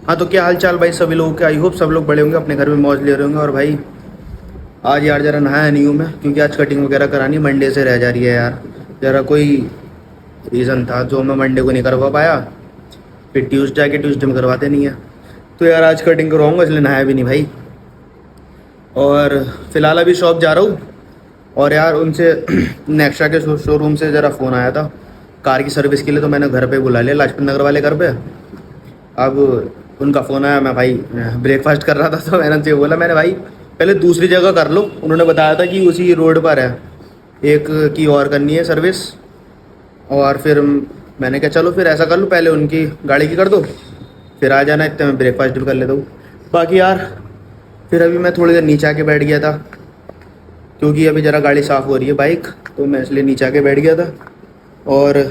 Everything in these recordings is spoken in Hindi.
हाँ तो क्या हाल चाल भाई सभी लोगों के। आई होप सब लोग बड़े होंगे, अपने घर में मौज ले रहे होंगे। और भाई आज यार ज़रा नहाया नहीं हूँ मैं, क्योंकि आज कटिंग वगैरह करानी मंडे से रह जा रही है यार। ज़रा कोई रीज़न था जो मैं मंडे को नहीं करवा पाया, फिर ट्यूसडे में करवाते नहीं है। तो यार आज कटिंग करवाऊँगा, इसलिए नहाया भी नहीं भाई। और फिलहाल अभी शॉप जा रहा हूँ। और यार उनसे नेक्सा के शोरूम से ज़रा फ़ोन आया था कार की सर्विस के लिए, तो मैंने घर पे बुला लिया, लाजपत नगर वाले घर पे। अब उनका फ़ोन आया, मैं भाई ब्रेकफास्ट कर रहा था, तो मैंने उनसे बोला, मैंने भाई पहले दूसरी जगह कर लो। उन्होंने बताया था कि उसी रोड पर है, एक की और करनी है सर्विस। और फिर मैंने कहा चलो फिर ऐसा कर लो, पहले उनकी गाड़ी की कर दो, फिर आ जाना, इतने मैं ब्रेकफास्ट भी कर लेता हूँ। बाकी यार फिर अभी मैं थोड़ी देर नीचे आके बैठ गया था, क्योंकि अभी ज़रा गाड़ी साफ़ हो रही है बाइक, तो मैं इसलिए नीचे आके बैठ गया था। और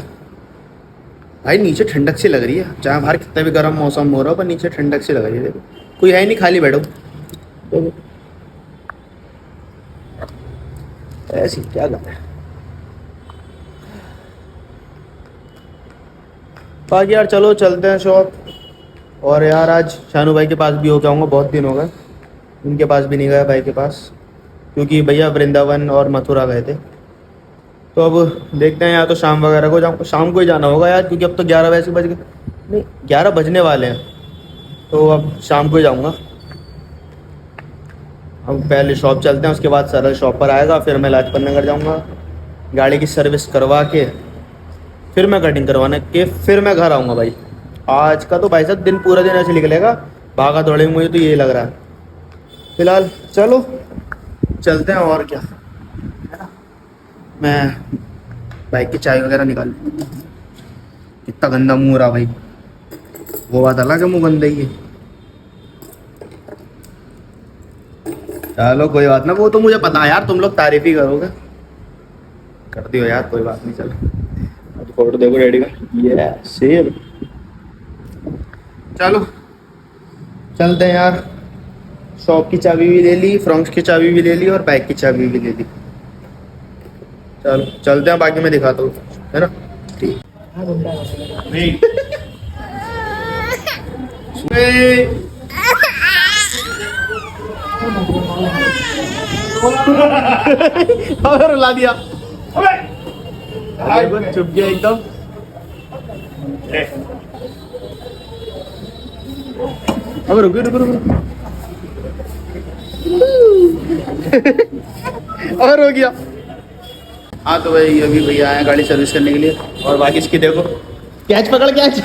भाई नीचे ठंडक सी लग रही है, चाहे बाहर कितना भी गर्म मौसम हो रहा हो, पर नीचे ठंडक सी लग रही है। देखो कोई है नहीं, खाली बैठो तो ऐसी क्या कर है। बाकी यार चलो चलते हैं शॉप। और यार आज शानू भाई के पास भी होके आऊँगा, बहुत दिन हो गए उनके पास भी नहीं गया भाई के पास, क्योंकि भैया वृंदावन और मथुरा गए थे। तो अब देखते हैं, या तो शाम वगैरह को जाऊँ, शाम को ही जाना होगा यार, क्योंकि अब तो 11 वैसे बज गए, नहीं 11 बजने वाले हैं, तो अब शाम को ही जाऊँगा। हम पहले शॉप चलते हैं, उसके बाद सरल शॉप पर आएगा, फिर मैं लाजपत नगर जाऊँगा, गाड़ी की सर्विस करवा के फिर मैं कटिंग करवाने के फिर मैं घर आऊँगा भाई। आज का तो भाई साहब दिन पूरा दिन ऐसे निकलेगा, भागा दौड़ेंगे, मुझे तो यही लग रहा है। फिलहाल चलो चलते हैं, और क्या है ना। मैं बाइक की चाय वगैरह निकाल लूँ। कितना गंदा मुँह रहा भाई, वो बात अलग है, मुँह गंदा ही है। चलो कोई बात ना, वो तो मुझे पता है यार, तुम लोग तारीफ ही करोगे, कर दियो यार, कोई बात नहीं। चलो अब फोटो देखो रेडी का, ये सेम। चलो चलते हैं यार, शॉप की चाबी भी ले ली, फ्रंट की चाबी भी ले ली, और बाइक की चाबी भी ले ली। चलो चलते हैं, बाकी मैं दिखाता हूँ, है ना। ठीक अबे रुला दिया, चुप गया एकदम। अब रुको रुको रुको, और हो गया। हाँ तो भाई अभी भैया आए गाड़ी सर्विस करने के लिए, और बाकी इसकी देखो, कैच पकड़ कैच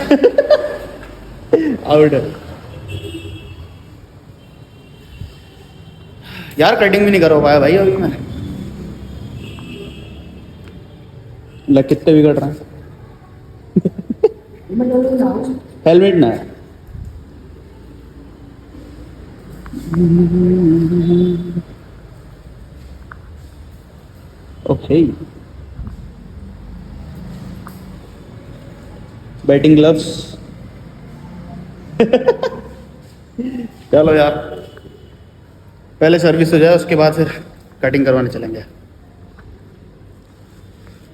आउट। यार कटिंग भी नहीं करवा पाया भाई अभी मैं, लग कितने बिगड़ रहा है। हेलमेट ना है। ओके, बैटिंग ग्लव्स चलो यार पहले सर्विस हो जाए, उसके बाद फिर कटिंग करवाने चलेंगे।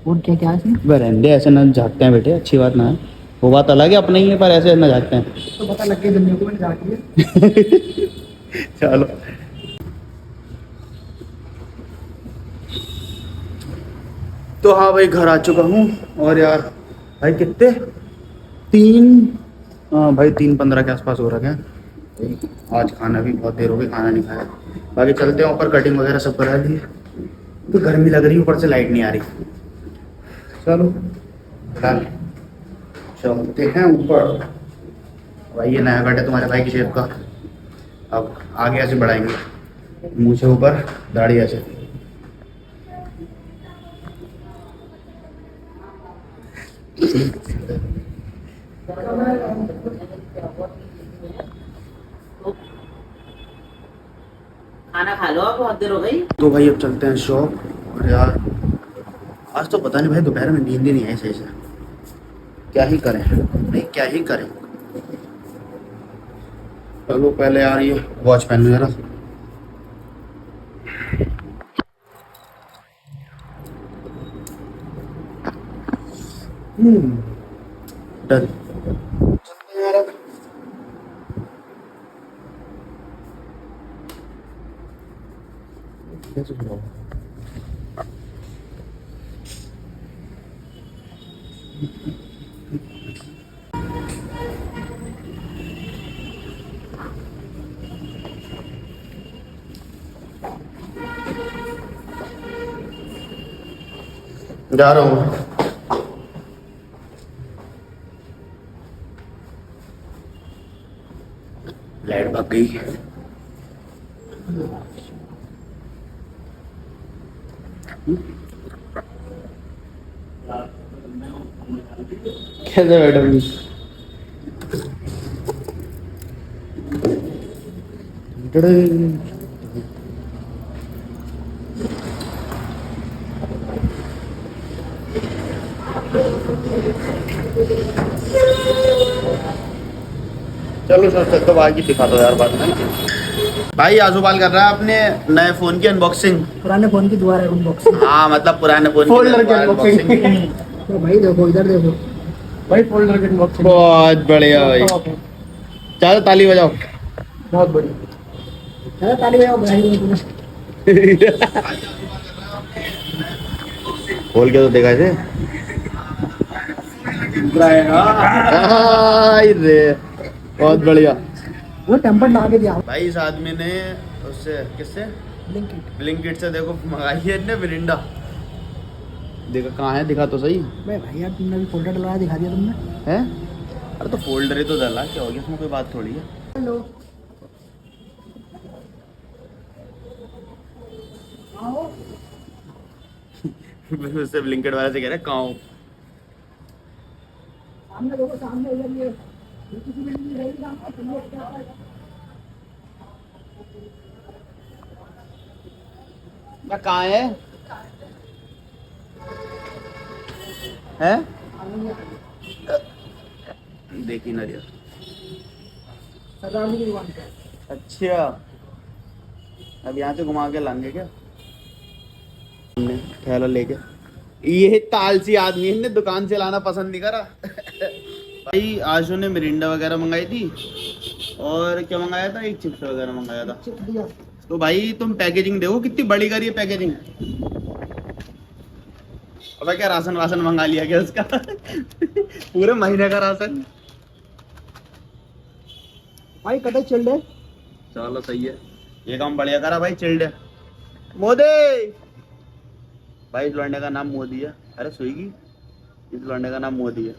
और क्या क्या है? बरंडे ऐसे ना झाँकते हैं बेटे, अच्छी बात ना है, वो बात अलग है अपने ही है, पर ऐसे ना झाँकते हैं। तो पता लग गया दुनिया को, मैंने झाँक लिया। चलो तो हाँ भाई घर आ चुका हूँ। और यार भाई कितने 3, हाँ भाई 3:15 के आसपास हो रखे हैं। आज खाना भी बहुत देर हो गई, खाना नहीं खाया। बाकी चलते हैं ऊपर, कटिंग वगैरह सब करा ली, तो गर्मी लग रही है, ऊपर से लाइट नहीं आ रही। चलो फिलहाल चलते हैं ऊपर। भाई ये नया कट है तुम्हारे भाई की शेप का, अब आगे ऐसे बढ़ाएंगे, मुँह से ऊपर, दाढ़ी ऐसे। खाना खा लो, अब बहुत देर हो गई। तो भाई अब चलते हैं शॉप। और यार आज तो पता नहीं भाई, दोपहर में नींद ही नहीं आई सही से, क्या ही करें नहीं, क्या ही करें। चलो पहले यार ये वॉच पहन लो जरा। डन। कैसे बुलाऊं? जा रहा हूँ। लाइट भाग गई। कैसे बैठोगी? चलो सर तो बाकी दिखा दो यार बाद में। भाई आजूबाल कर रहा है अपने नए फोन की अनबॉक्सिंग। पुराने फोन की दुआ है अनबॉक्सिंग। हाँ मतलब पुराने फोन फोल्डर की अनबॉक्सिंग। तो भाई देखो इधर देखो भाई, फोल्डर की अनबॉक्सिंग। बहुत बढ़िया भाई, चलो ताली बजाओ। बहुत बढ़िया, चलो ताली बजाओ भाई। खोल के तो देखा इसे। रे बहुत बढ़िया। वो टेम्पर ला के दिया भाई इस आदमी ने उससे किससे ब्लिंकिट। ब्लिंकिट से देखो मंगाई है इतने मिरिंडा। देखा कहाँ है, दिखा तो सही। भाई यार तुमने भी फोल्डर डलवाया, दिखा दिया तुमने है? अरे तो फोल्डर ही तो डला, क्या हो गया इसमें, कोई बात थोड़ी है। हेलो उससे ब्लिंकिट वाले से कह रहे कहाँ हो? सामने देखो, सामने इधर ये किसी बिल्डिंग में रहेगी ना, तुम लोग क्या कहाँ है? हैं? देखी ना यार। सरदार की दुकान पे। अच्छा, अब यहाँ से घुमा के लाएंगे क्या? हमने ठेला लेके, ये तालसी आदमी ने दुकान से लाना पसंद नहीं करा। भाई आशु ने मिरिंडा वगैरह मंगाई थी और क्या मंगाया था, एक चिप्स वगैरह मंगाया था। चिप दिया। तो भाई तुम पैकेजिंग देखो कितनी बड़ी करी है पैकेजिंग। अब क्या राशन वासन मंगा लिया क्या उसका? पूरे महीने का राशन। भाई कतई चल रहे। चलो सही है, ये काम बढ़िया करा भाई। चिल्ड मोदी भाई, इस लौंडे का नाम मोदी है। अरे स्विगी, इस लौंडे का नाम मोदी है।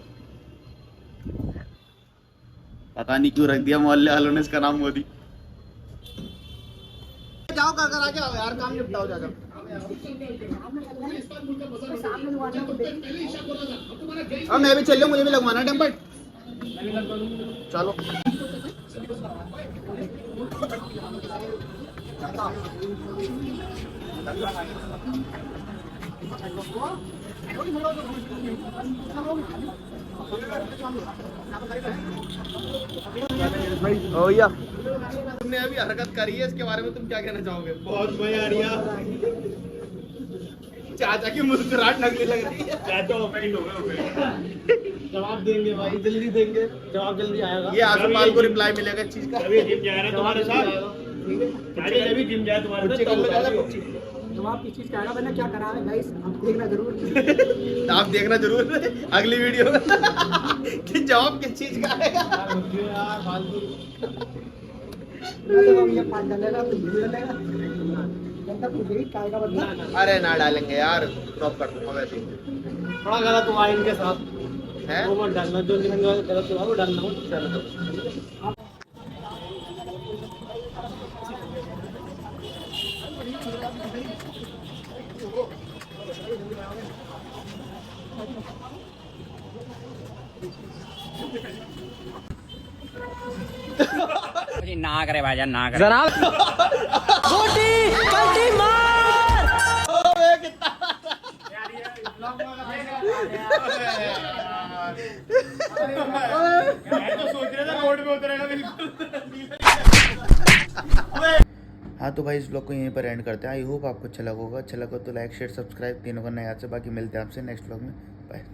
पता नहीं क्यों रख दिया मोहल्ले वालों ने इसका नाम मोदी। जाओ कर कर आके आओ यार, काम निपटाओ जाकर। अब मैं भी चल रहा, मुझे भी लगवाना टेम्पर। चलो भैया तुमने अभी हरकत करी है, इसके बारे में तुम क्या कहना चाहोगे? बहुत मजा आ रही है। चाचा की मुस्कुराहट नकली लग रही है। चाचा ऑफेंड हो गए। जवाब देंगे भाई, जल्दी देंगे जवाब, जल्दी आएगा। ये आसपाल को रिप्लाई मिलेगा इस चीज का। अभी जिम जा रहा है तुम्हारे साथ, अभी जिम जाए तुम्हारे साथ, जवाब किस चीज का आएगा, मैंने क्या करा है गाइस, आप देखना जरूर। आप देखना जरूर अगली वीडियो में कि जवाब किस चीज का आएगा। अरे ना डालेंगे यार, ड्रॉप कर दूंगा वैसे। थोड़ा गलत हुआ इनके साथ है वो मत डालना, जो गलत हुआ वो डालना। ना करे भाईजान, ना करे जनाब। गोटी पलटी मार। हाँ तो भाई इस ब्लॉग को यहीं पर एंड करते हैं। आई होप आपको अच्छा लगा होगा। अच्छा लगा तो लाइक शेयर सब्सक्राइब तीनों करना याद से। बाकी मिलते हैं आपसे नेक्स्ट ब्लॉग में। बाय।